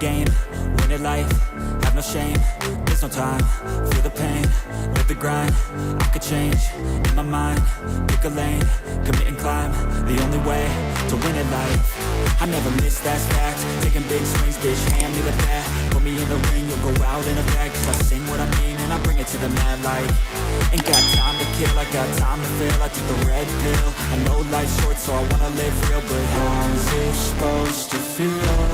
game, win it life, have no shame, there's no time, feel the pain, live the grind, I could change, in my mind, pick a lane, commit and climb, the only way to win at life. I never miss, that's fact, taking big swings, bitch, hand me the bat, put me in the ring, you'll go out in a bag, cause I sing what I mean and I bring it to the mad light. Ain't got time to kill, I got time to feel, I took the red pill, I know life's short so I wanna live real, but how's it supposed to feel?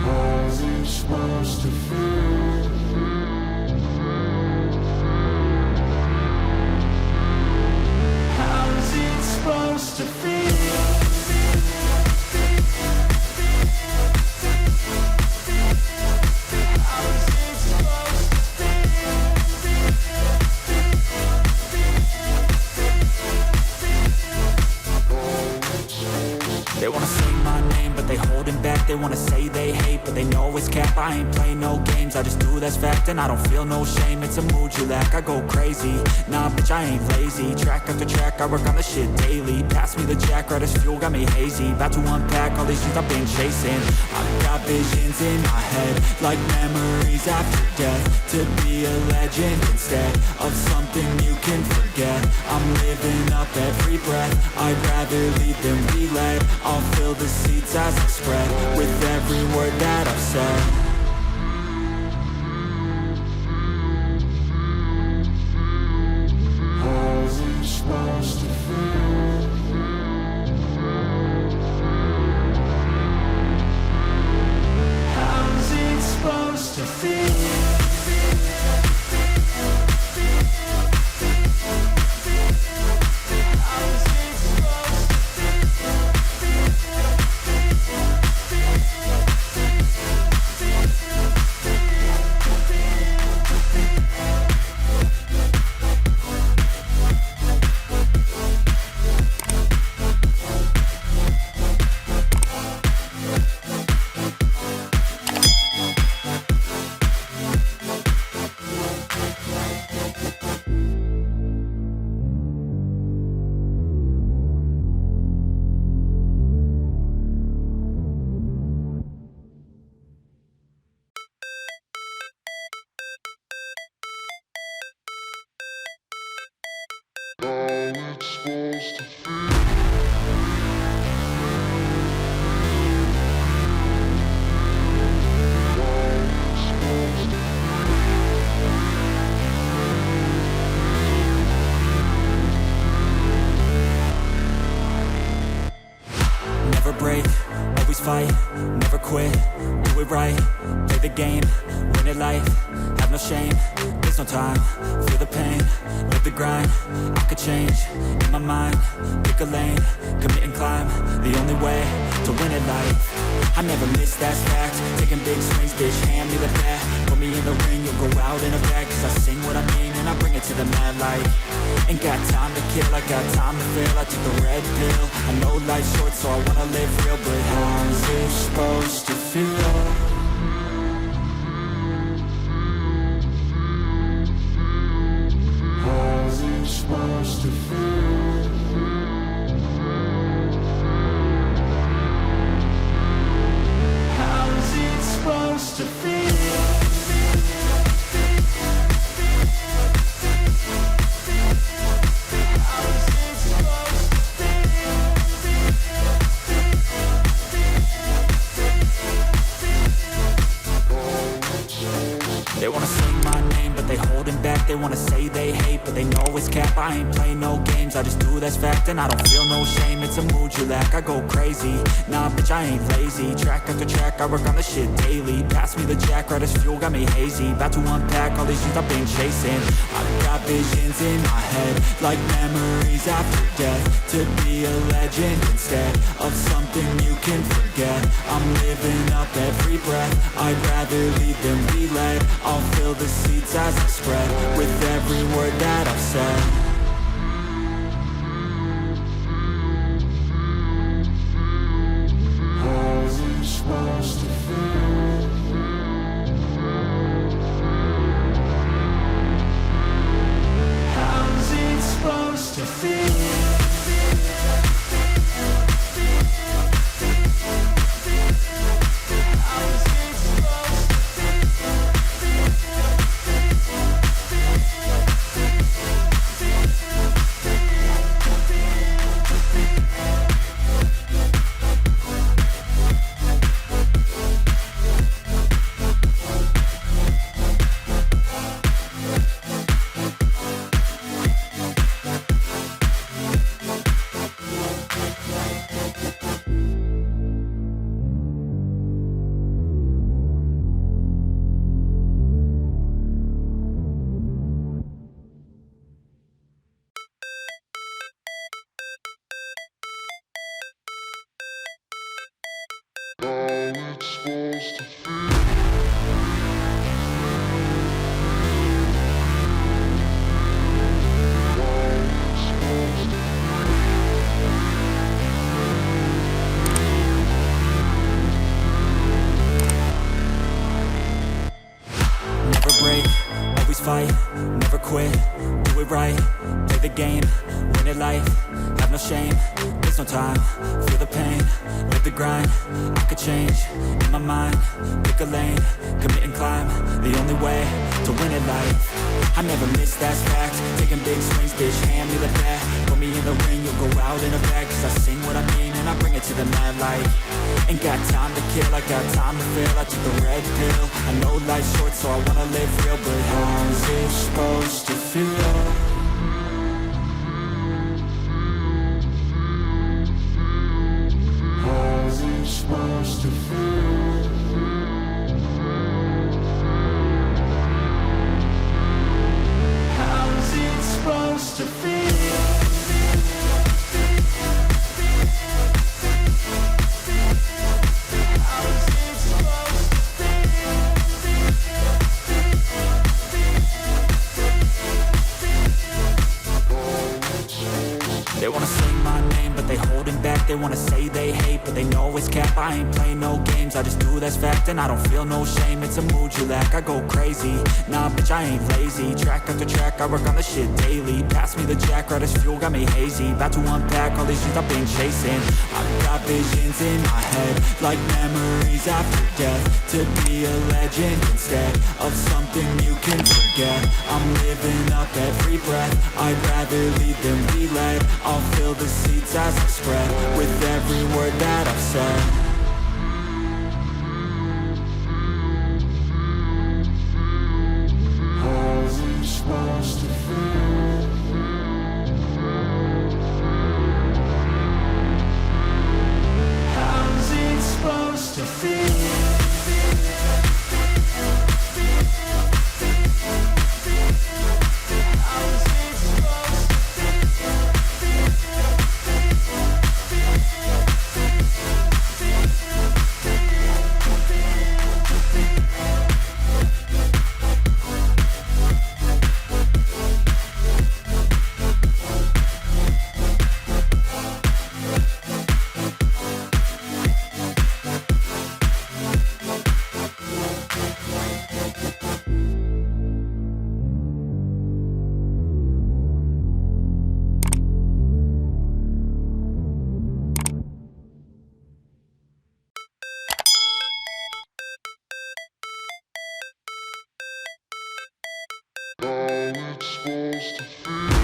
How's it supposed to feel? How's it supposed to feel? They wanna say my name, but they holding back. They wanna say they hate, but they know it's cap. I ain't play no games, I just do, that's fact. And I don't feel no shame, it's a mood you lack. I go crazy, nah bitch I ain't lazy. Track after track, I work on the shit daily. Pass me the jack, right as fuel, got me hazy. About to unpack all these things I've been chasing. I've got visions in my head, like memories after death. To be a legend instead of something you can forget. I'm living up every breath, I'd rather lead than be led. I'll fill the seats as I spread with every word that I've said. How's it supposed to feel? How's it supposed to feel? Never break, always fight, never quit, do it right, play the game, win it life, have no shame, there's no time, feel the pain, live the grind, I could change, in my mind, pick a lane, commit and climb, the only way to win at life. I never miss, that's fact, taking big swings, bitch, hand me the bat, put me in the ring, you'll go out in a bag, cause I sing what I mean and I bring it to the mad light. Ain't got time to kill, I got time to feel, I took the red pill, I know life's short so I wanna live real, but how's it supposed to feel? How's it supposed to feel? How's it supposed to feel? They wanna say my name, but they holding back. They wanna say they hate, but they know it's cap. I ain't play no games, I just do, that's fact. And I don't feel no shame, it's a mood you lack. I go crazy, nah bitch I ain't lazy. Track after track, I work on the shit daily. Pass me the jack, right as fuel, got me hazy. About to unpack all these things I've been chasing. I've got visions in my head, like memories after death. To be a legend instead of something you can forget. I'm living up every breath, I'd rather lead than be led. I'll fill the seats as I spread with every word that I've said. How's it supposed to feel? How's it supposed to feel? Never break, always fight, never quit, do it right, play the game, win it life, have no shame, there's no time, feel the pain, live the grind, I could change, in my mind, pick a lane, commit and climb, the only way to win it life. I never miss, that's fact, taking big swings, bitch, hand me the bat, put me in the ring, you'll go out in a bag, cause I sing what I mean and I bring it to the mad light. Ain't got time to kill, I got time to feel, I took the red pill, I know life's short so I wanna live real, but how's it supposed to feel? How's it supposed to feel? How's it supposed to feel? They wanna say my name, but they holding back. They wanna say they hate, but they know it's cap. I ain't play no games, I just do, that's fact. And I don't feel no shame, it's a mood you lack. I go crazy, nah bitch I ain't lazy. Track after track, I work on the shit daily. Pass me the jack, right as fuel, got me hazy. About to unpack all these things I've been chasing. I've got visions in my head, like memories after death. To be a legend instead of something you can forget. I'm living up every breath, I'd rather lead than be led. I'll fill the seats as I spread with every word that I've said. How's it supposed to feel? How's it supposed to feel? How it's supposed to feel.